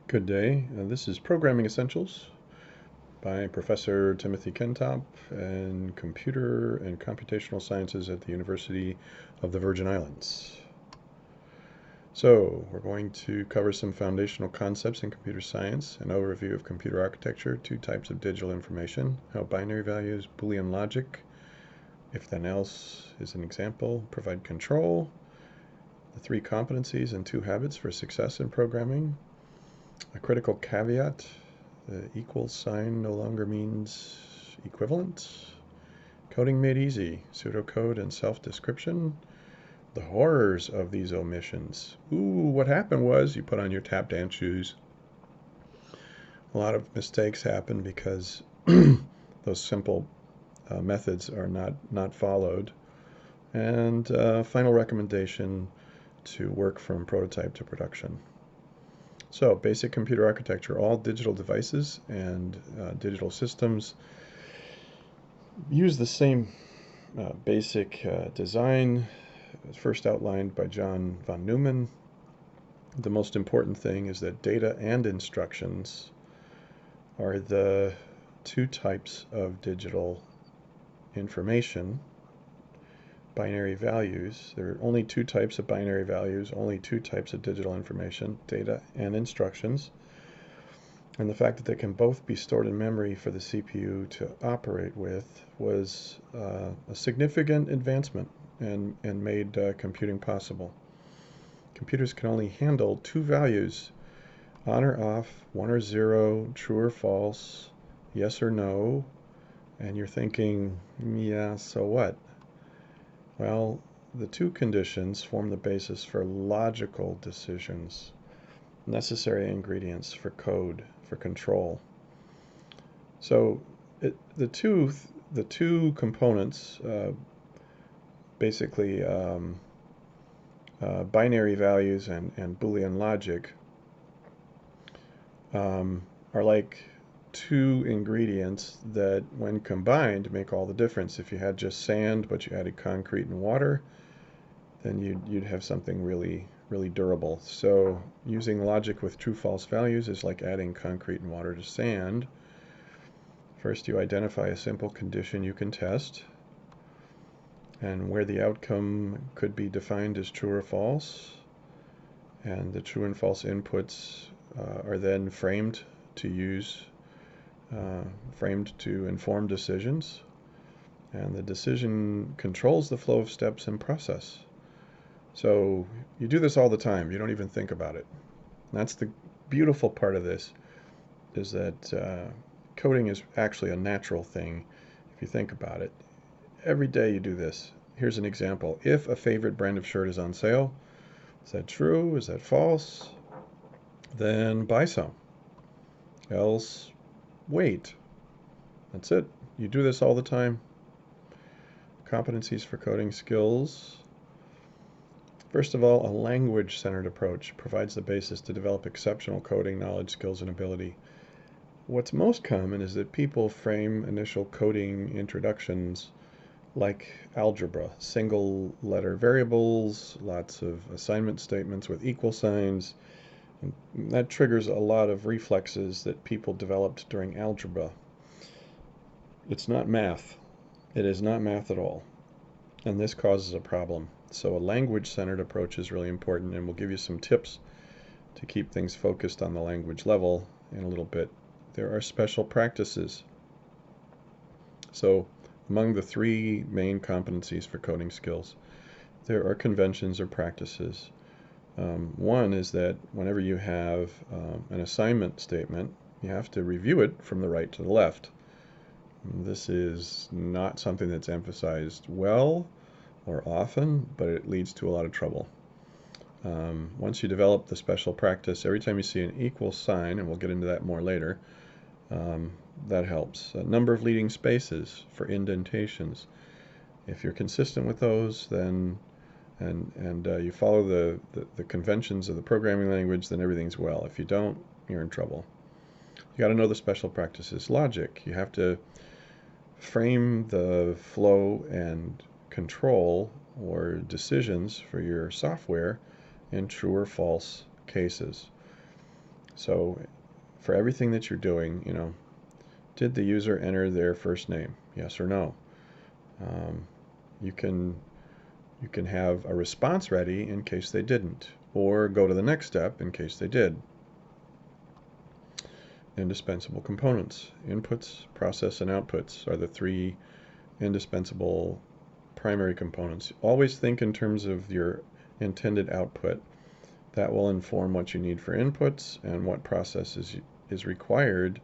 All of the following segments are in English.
Good day. This is Programming Essentials by Professor Timothy Kentop in Computer and Computational Sciences at the University of the Virgin Islands. So, we're going to cover some foundational concepts in computer science, an overview of computer architecture, two types of digital information, how binary values, Boolean logic, if then else is an example, provide control, the three competencies and two habits for success in programming, a critical caveat, the equal sign no longer means equivalent, coding made easy, pseudocode and self-description, the horrors of these omissions. What happened was you put on your tap dance shoes. A lot of mistakes happen because those simple methods are not followed. And final recommendation to work from prototype to production. So, basic computer architecture. All digital devices and digital systems use the same basic design, first outlined by John von Neumann. The most important thing is that data and instructions are the two types of digital information. Binary values. There are only two types of binary values, only two types of digital information, data and instructions. And the fact that they can both be stored in memory for the CPU to operate with was a significant advancement and made computing possible. Computers can only handle two values, on or off, 1 or 0, true or false, yes or no. And you're thinking, yeah, so what? Well, the two conditions form the basis for logical decisions, necessary ingredients for code, for control. So the two components, basically binary values and Boolean logic, are like two ingredients that when combined make all the difference. If you had just sand but you added concrete and water, then you'd have something really durable. So using logic with true false values is like adding concrete and water to sand. First you identify a simple condition you can test, and where the outcome could be defined as true or false, and the true and false inputs are then framed to inform decisions, and the decision controls the flow of steps and process. So you do this all the time. You don't even think about it. And that's the beautiful part of this, is that coding is actually a natural thing if you think about it. Every day you do this. Here's an example. If a favorite brand of shirt is on sale, is that true? Is that false? Then buy some. Else, wait. That's it. You do this all the time. Competencies for coding skills. First of all, a language-centered approach provides the basis to develop exceptional coding knowledge, skills, and ability. What's most common is that people frame initial coding introductions like algebra, single letter variables, lots of assignment statements with equal signs. And that triggers a lot of reflexes that people developed during algebra. It's not math. It is not math at all. And this causes a problem. So a language-centered approach is really important, and we'll give you some tips to keep things focused on the language level in a little bit. There are special practices. So among the three main competencies for coding skills, there are conventions or practices. One is that whenever you have an assignment statement, you have to review it from the right to the left. This is not something that's emphasized well or often, but it leads to a lot of trouble. Once you develop the special practice, every time you see an equal sign, and we'll get into that more later, that helps. A number of leading spaces for indentations. If you're consistent with those, then and you follow the conventions of the programming language, then everything's well. If you don't, you're in trouble. You got to know the special practices. Logic. You have to frame the flow and control or decisions for your software in true or false cases. So for everything that you're doing, you know, did the user enter their first name? Yes or no? You can have a response ready in case they didn't, or go to the next step in case they did. Indispensable components. Inputs, process, and outputs are the three indispensable primary components. Always think in terms of your intended output. That will inform what you need for inputs and what process is required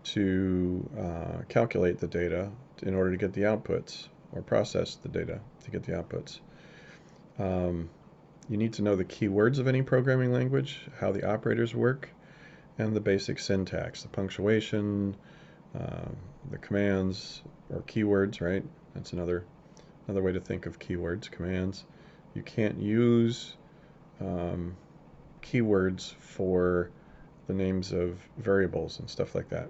to calculate the data in order to get the outputs, or process the data to get the outputs. You need to know the keywords of any programming language, how the operators work, and the basic syntax, the punctuation, the commands, or keywords, right? That's another way to think of keywords, commands. You can't use keywords for the names of variables and stuff like that.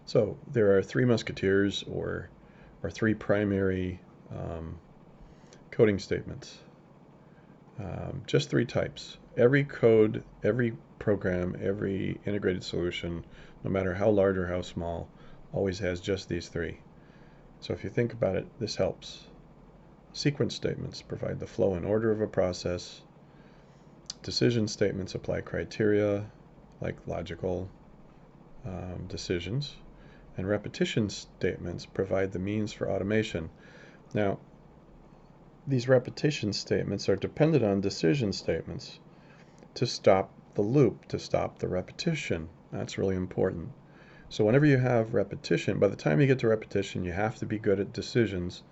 So there are three musketeers, or three primary coding statements. Just three types. Every code, every program, every integrated solution, no matter how large or how small, always has just these three. So if you think about it, this helps. Sequence statements provide the flow and order of a process. Decision statements apply criteria, like logical decisions. And repetition statements provide the means for automation. Now, these repetition statements are dependent on decision statements to stop the loop, to stop the repetition. That's really important. So whenever you have repetition, by the time you get to repetition, you have to be good at decisions,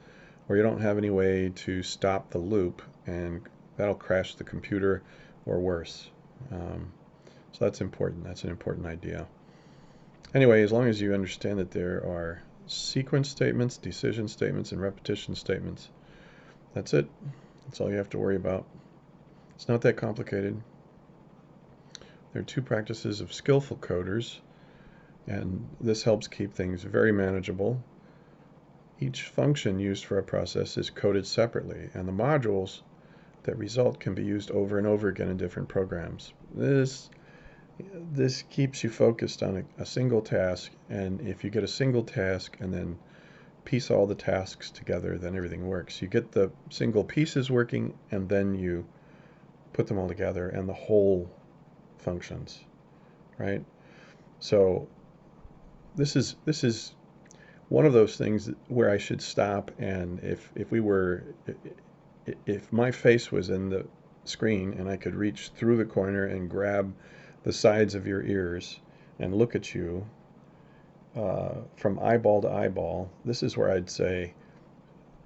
or you don't have any way to stop the loop, and that'll crash the computer or worse. So that's important. That's an important idea. Anyway, as long as you understand that there are sequence statements, decision statements, and repetition statements, that's it. That's all you have to worry about. It's not that complicated. There are two practices of skillful coders, and this helps keep things very manageable. Each function used for a process is coded separately, and the modules that result can be used over and over again in different programs. This keeps you focused on a single task, and if you get a single task and then piece all the tasks together, then everything works. You get the single pieces working, and then you put them all together, and the whole functions, right? So this is one of those things where I should stop, and if my face was in the screen and I could reach through the corner and grab the sides of your ears and look at you from eyeball to eyeball, this is where I'd say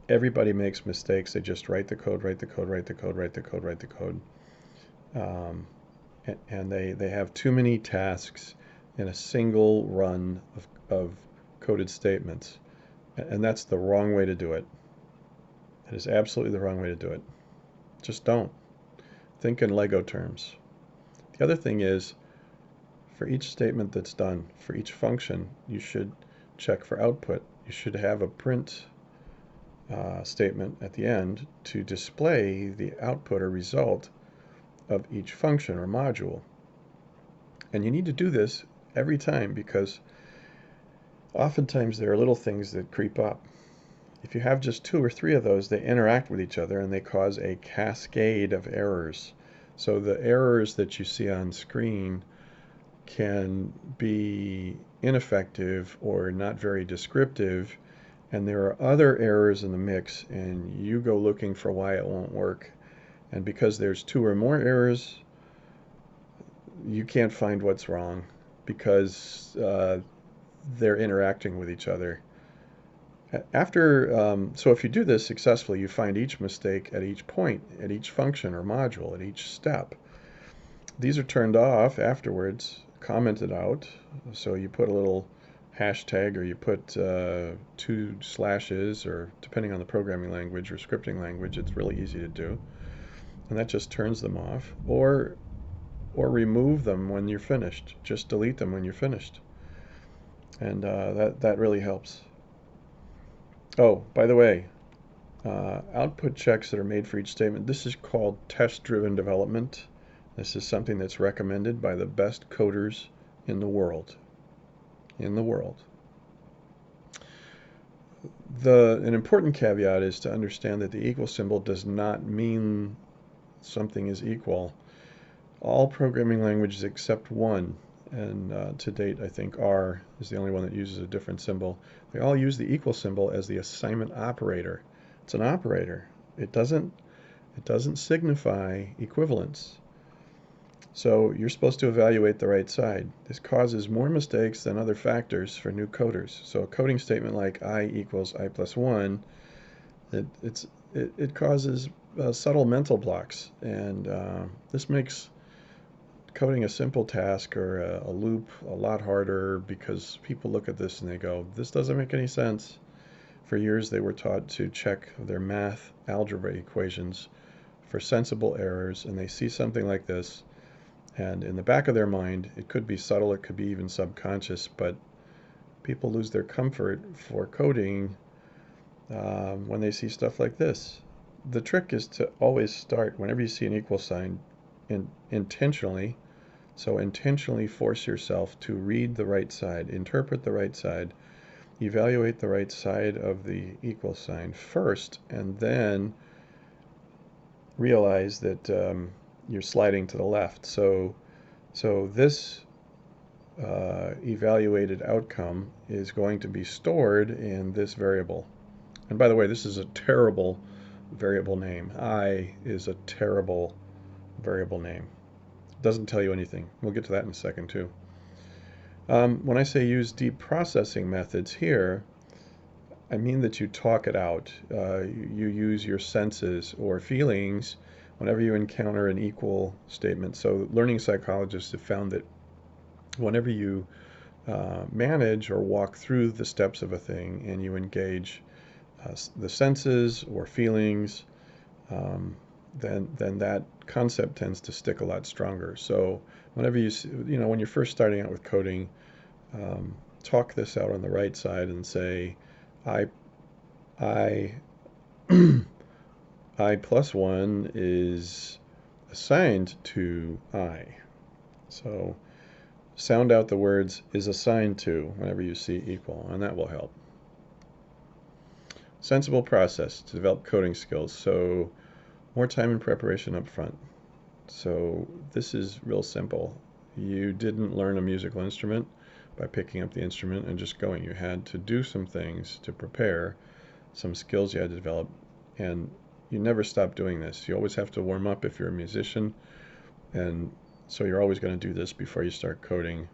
everybody makes mistakes. They just write the code, write the code, write the code, write the code, write the code. And they have too many tasks in a single run of coded statements. And that's the wrong way to do it. That is absolutely the wrong way to do it. Just don't. Think in Lego terms. The other thing is, for each statement that's done, for each function, you should check for output. You should have a print statement at the end to display the output or result of each function or module. And you need to do this every time, because oftentimes there are little things that creep up. If you have just 2 or 3 of those, they interact with each other and they cause a cascade of errors. So the errors that you see on screen can be ineffective or not very descriptive, and there are other errors in the mix, and you go looking for why it won't work. And because there's 2 or more errors, you can't find what's wrong, because they're interacting with each other. So if you do this successfully, you find each mistake at each point, at each function or module, at each step. These are turned off afterwards, commented out. So you put a little hashtag, or you put 2 slashes, or depending on the programming language or scripting language, it's really easy to do. And that just turns them off. Or remove them when you're finished. Just delete them when you're finished. And that really helps. Oh, by the way, output checks that are made for each statement, this is called test-driven development. This is something that's recommended by the best coders in the world. In the world. An important caveat is to understand that the equal symbol does not mean something is equal. All programming languages except one, and to date I think R is the only one that uses a different symbol. They all use the equal symbol as the assignment operator. It's an operator. It doesn't signify equivalence. So you're supposed to evaluate the right side. This causes more mistakes than other factors for new coders. So a coding statement like I equals I plus 1, it causes subtle mental blocks, and this makes coding a simple task or a loop a lot harder, because people look at this and they go, this doesn't make any sense. For years they were taught to check their math algebra equations for sensible errors, and they see something like this, and in the back of their mind, it could be subtle, it could be even subconscious, but people lose their comfort for coding when they see stuff like this. The trick is to always start, whenever you see an equal sign, intentionally. So intentionally force yourself to read the right side, interpret the right side, evaluate the right side of the equal sign first, and then realize that you're sliding to the left. So this evaluated outcome is going to be stored in this variable. And by the way, this is a terrible variable name. I is a terrible variable name. It doesn't tell you anything. We'll get to that in a second too. When I say use deep processing methods here, I mean that you talk it out. You use your senses or feelings whenever you encounter an equal statement. So learning psychologists have found that whenever you manage or walk through the steps of a thing and you engage the senses or feelings, then that concept tends to stick a lot stronger. So whenever when you're first starting out with coding, talk this out on the right side and say, I I plus 1 is assigned to I. So sound out the words is assigned to whenever you see equal, and that will help. Sensible process to develop coding skills. So more time and preparation up front. So this is real simple. You didn't learn a musical instrument by picking up the instrument and just going. You had to do some things to prepare, some skills you had to develop, and you never stop doing this. You always have to warm up if you're a musician, and so you're always going to do this before you start coding.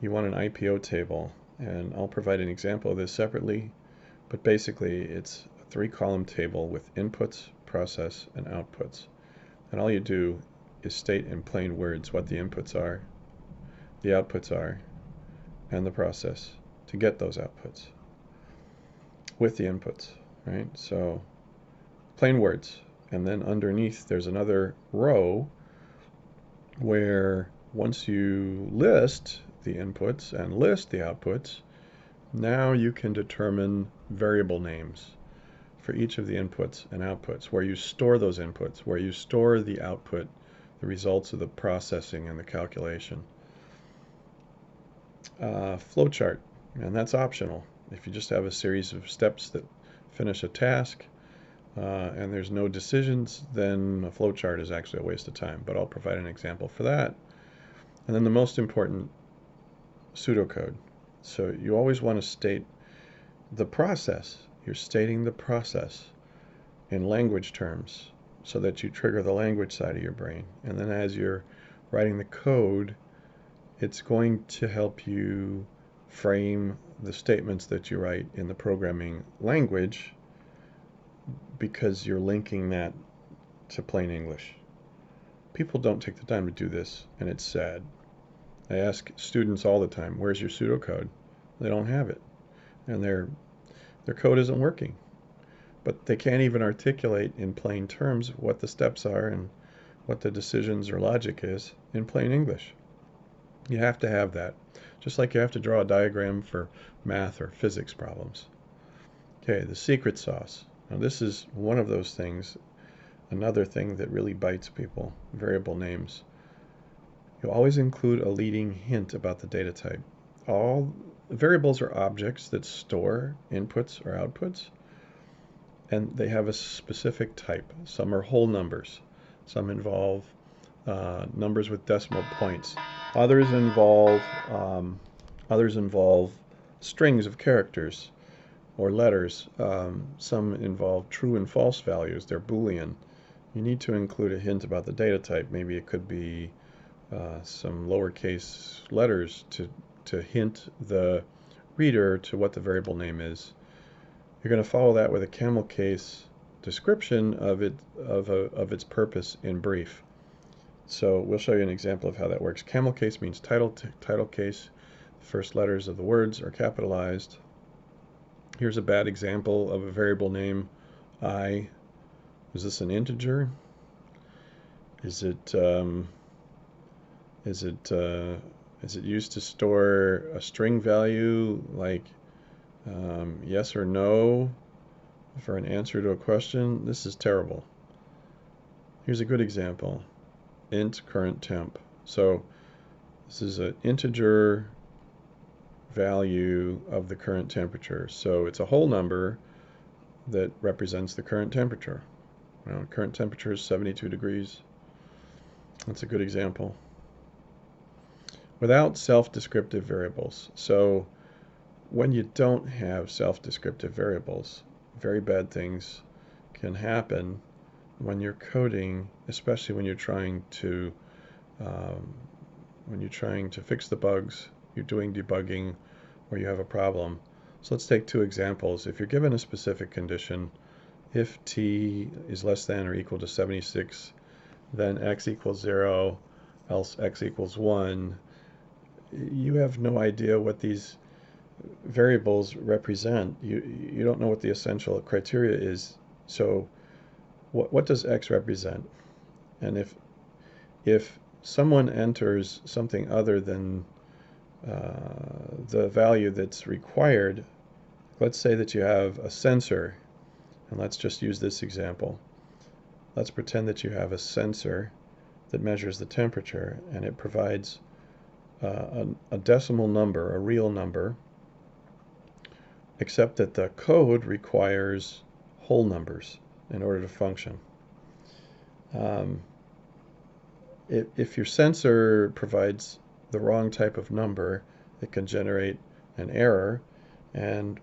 You want an IPO table, and I'll provide an example of this separately, but basically it's a 3-column table with inputs, process, and outputs. And all you do is state in plain words what the inputs are, the outputs are, and the process to get those outputs with the inputs, right? So plain words. And then underneath there's another row where once you list the inputs and list the outputs, now you can determine variable names for each of the inputs and outputs, where you store those inputs, where you store the output, the results of the processing and the calculation. Flowchart, and that's optional. If you just have a series of steps that finish a task and there's no decisions, then a flowchart is actually a waste of time, but I'll provide an example for that. And then the most important, pseudocode. So you always want to state the process. You're stating the process in language terms so that you trigger the language side of your brain. And then as you're writing the code, it's going to help you frame the statements that you write in the programming language, because you're linking that to plain English. People don't take the time to do this, and it's sad. I ask students all the time, where's your pseudocode? They don't have it, and their code isn't working. But they can't even articulate in plain terms what the steps are and what the decisions or logic is in plain English. You have to have that, just like you have to draw a diagram for math or physics problems. Okay, the secret sauce. Now this is one of those things another thing that really bites people, variable names. You always include a leading hint about the data type. All variables are objects that store inputs or outputs, and they have a specific type. Some are whole numbers. Some involve numbers with decimal points. Others involve strings of characters or letters. Some involve true and false values. They're Boolean. You need to include a hint about the data type. Maybe it could be some lowercase letters to hint the reader to what the variable name is. You're going to follow that with a camel case description of its purpose in brief. So we'll show you an example of how that works. Camel case means title case. The first letters of the words are capitalized. Here's a bad example of a variable name, I. Is this an integer? Is it used to store a string value like yes or no for an answer to a question? This is terrible. Here's a good example. Int current temp. So this is an integer value of the current temperature. So it's a whole number that represents the current temperature. Well, current temperature is 72 degrees. That's a good example. Without self-descriptive variables. So when you don't have self-descriptive variables, very bad things can happen when you're coding, especially when you're trying to fix the bugs, you're doing debugging, or you have a problem. So let's take two examples. If you're given a specific condition, if t is less than or equal to 76, then x equals 0, else x equals 1. You have no idea what these variables represent. You don't know what the essential criteria is. So what does x represent? And if someone enters something other than the value that's required, let's say that you have a sensor, and let's just use this example. Let's pretend that you have a sensor that measures the temperature, and it provides a decimal number, a real number, except that the code requires whole numbers in order to function. If your sensor provides the wrong type of number, it can generate an error, and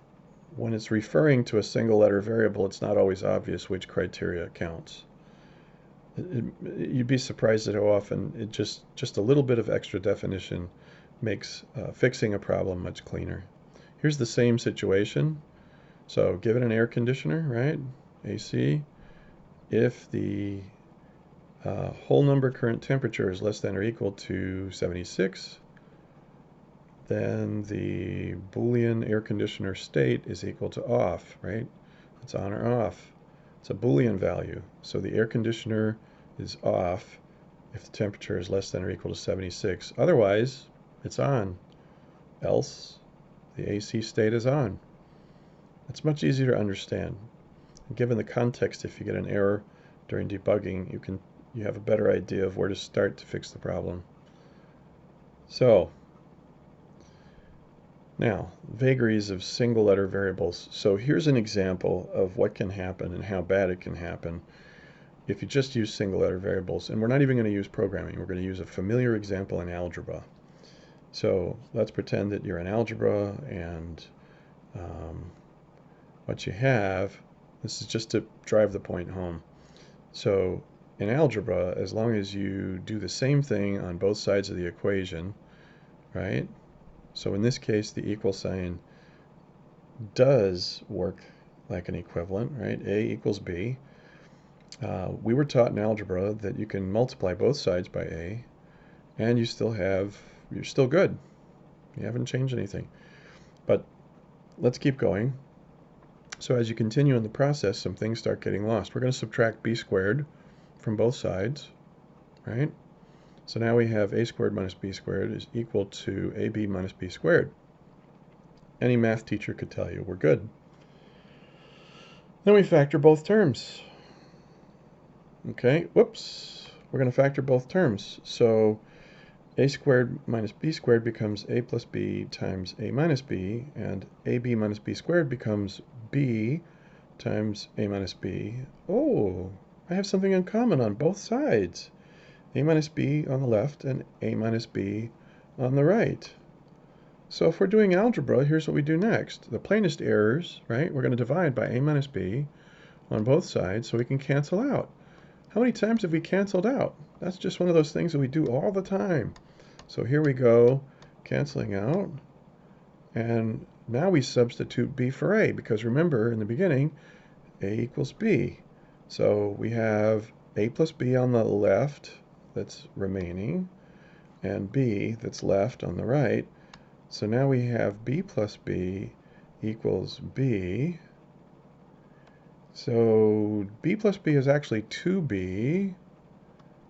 when it's referring to a single letter variable, it's not always obvious which criteria counts. You'd be surprised at how often it just a little bit of extra definition makes fixing a problem much cleaner. Here's the same situation. So given an air conditioner, right, AC, if the whole number current temperature is less than or equal to 76, then the Boolean air conditioner state is equal to off, right? It's on or off. It's a Boolean value. So the air conditioner is off if the temperature is less than or equal to 76. Otherwise, it's on. Else, the AC state is on. It's much easier to understand. Given the context, if you get an error during debugging, you have a better idea of where to start to fix the problem. So, now, vagaries of single letter variables. So here's an example of what can happen and how bad it can happen if you just use single letter variables. And we're not even going to use programming. We're going to use a familiar example in algebra. So let's pretend that you're in algebra, and what you have, this is just to drive the point home. So in algebra, as long as you do the same thing on both sides of the equation, right? So in this case, the equal sign does work like an equivalent, right? A equals B. We were taught in algebra that you can multiply both sides by A, and you're still good. You haven't changed anything. But let's keep going. So as you continue in the process, some things start getting lost. We're going to subtract b squared from both sides, right? So now we have a squared minus b squared is equal to ab minus b squared. Any math teacher could tell you we're good. Then we factor both terms. Okay, whoops. We're going to factor both terms. So a squared minus b squared becomes a plus b times a minus b, and ab minus b squared becomes b times a minus b. Oh, I have something in common on both sides. A minus b on the left and a minus b on the right. So if we're doing algebra, here's what we do next. The plainest errors, right? We're going to divide by a minus b on both sides so we can cancel out. How many times have we canceled out? That's just one of those things that we do all the time. So here we go, canceling out. And now we substitute b for a, because remember in the beginning, a equals b. So we have a plus b on the left that's remaining, and b that's left on the right. So now we have b plus b equals b. So b plus b is actually 2b.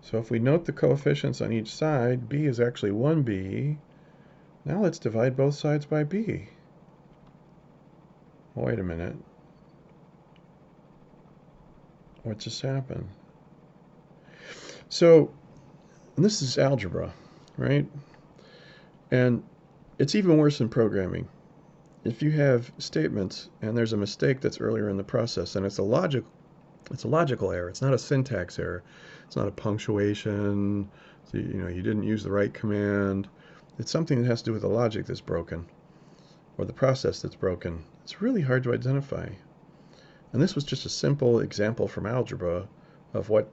So if we note the coefficients on each side, b is actually 1b. Now let's divide both sides by b. Oh, wait a minute. What just happened? So this is algebra, right? And it's even worse in programming. If you have statements and there's a mistake that's earlier in the process, and it's a logical error. It's not a syntax error. It's not a punctuation. So, you didn't use the right command. It's something that has to do with the logic that's broken or the process that's broken. It's really hard to identify. And this was just a simple example from algebra of what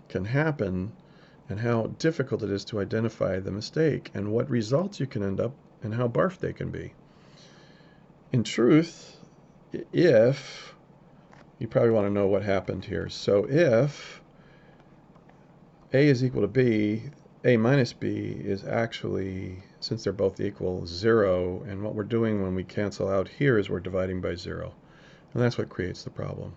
can happen and how difficult it is to identify the mistake and what results you can end up and how barf they can be. In truth, if you probably want to know what happened here. So if a is equal to b, a minus b is actually, since they're both equal, 0. And what we're doing when we cancel out here is we're dividing by 0. And that's what creates the problem.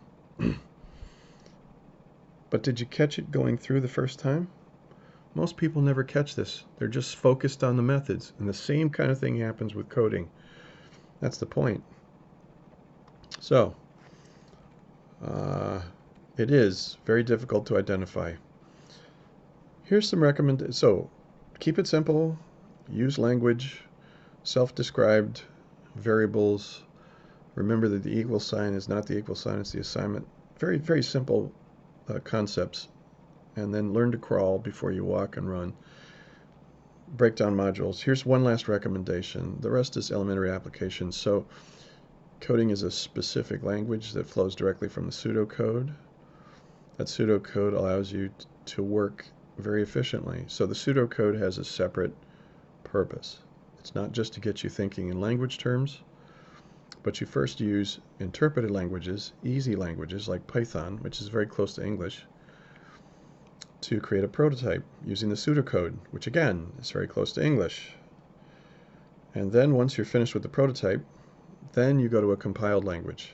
But did you catch it going through the first time? Most people never catch this. They're just focused on the methods. And the same kind of thing happens with coding. That's the point. So, it is very difficult to identify. Here's some recommendations. So, keep it simple. Use language, self-described variables. Remember that the equal sign is not the equal sign, it's the assignment. Very, very simple concepts. And then learn to crawl before you walk and run. Break down modules. Here's one last recommendation. The rest is elementary applications. So, coding is a specific language that flows directly from the pseudocode. That pseudocode allows you to work very efficiently. So the pseudocode has a separate purpose. It's not just to get you thinking in language terms, but you first use interpreted languages, easy languages like Python, which is very close to English, to create a prototype using the pseudocode, which again is very close to English. And then once you're finished with the prototype, then you go to a compiled language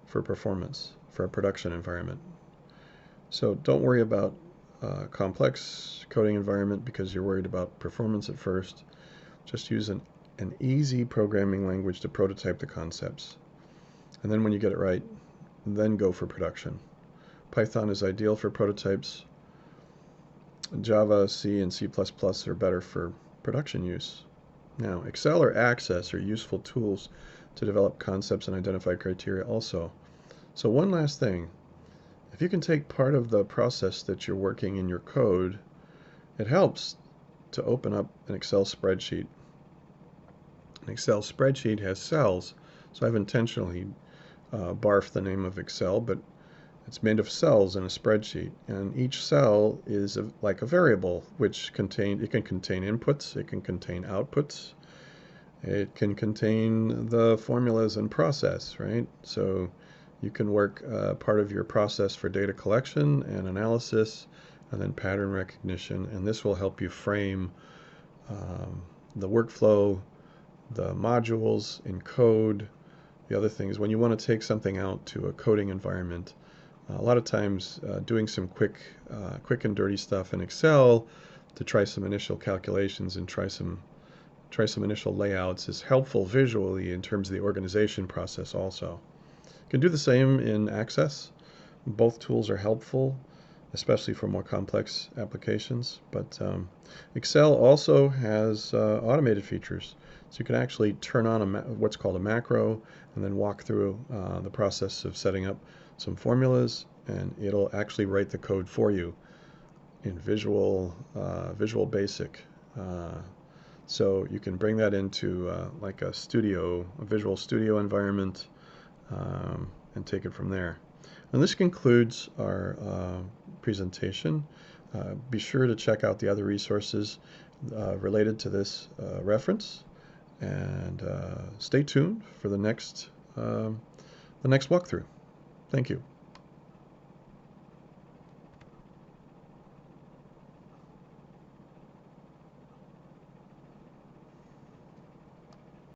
for performance, for a production environment. So don't worry about complex coding environment because you're worried about performance at first. Just use an easy programming language to prototype the concepts. And then when you get it right, then go for production. Python is ideal for prototypes. Java, C, and C++ are better for production use. Now, Excel or Access are useful tools to develop concepts and identify criteria also. So one last thing. If you can take part of the process that you're working in your code, it helps to open up an Excel spreadsheet. An Excel spreadsheet has cells, so I've intentionally barfed the name of Excel, but it's made of cells in a spreadsheet, and each cell is like a variable, which it can contain inputs, it can contain outputs, it can contain the formulas and process, right? So you can work part of your process for data collection and analysis, and then pattern recognition, and this will help you frame the workflow, the modules in code. The other thing is when you want to take something out to a coding environment, a lot of times doing some quick and dirty stuff in Excel to try some initial calculations and try some initial layouts is helpful visually in terms of the organization process also. You can do the same in Access. Both tools are helpful. especially for more complex applications. But Excel also has automated features. So you can actually turn on what's called a macro and then walk through the process of setting up some formulas, and it'll actually write the code for you in Visual Basic. So you can bring that into like a Visual Studio environment, and take it from there. And this concludes our presentation. Be sure to check out the other resources related to this reference, and stay tuned for the next walkthrough. Thank you.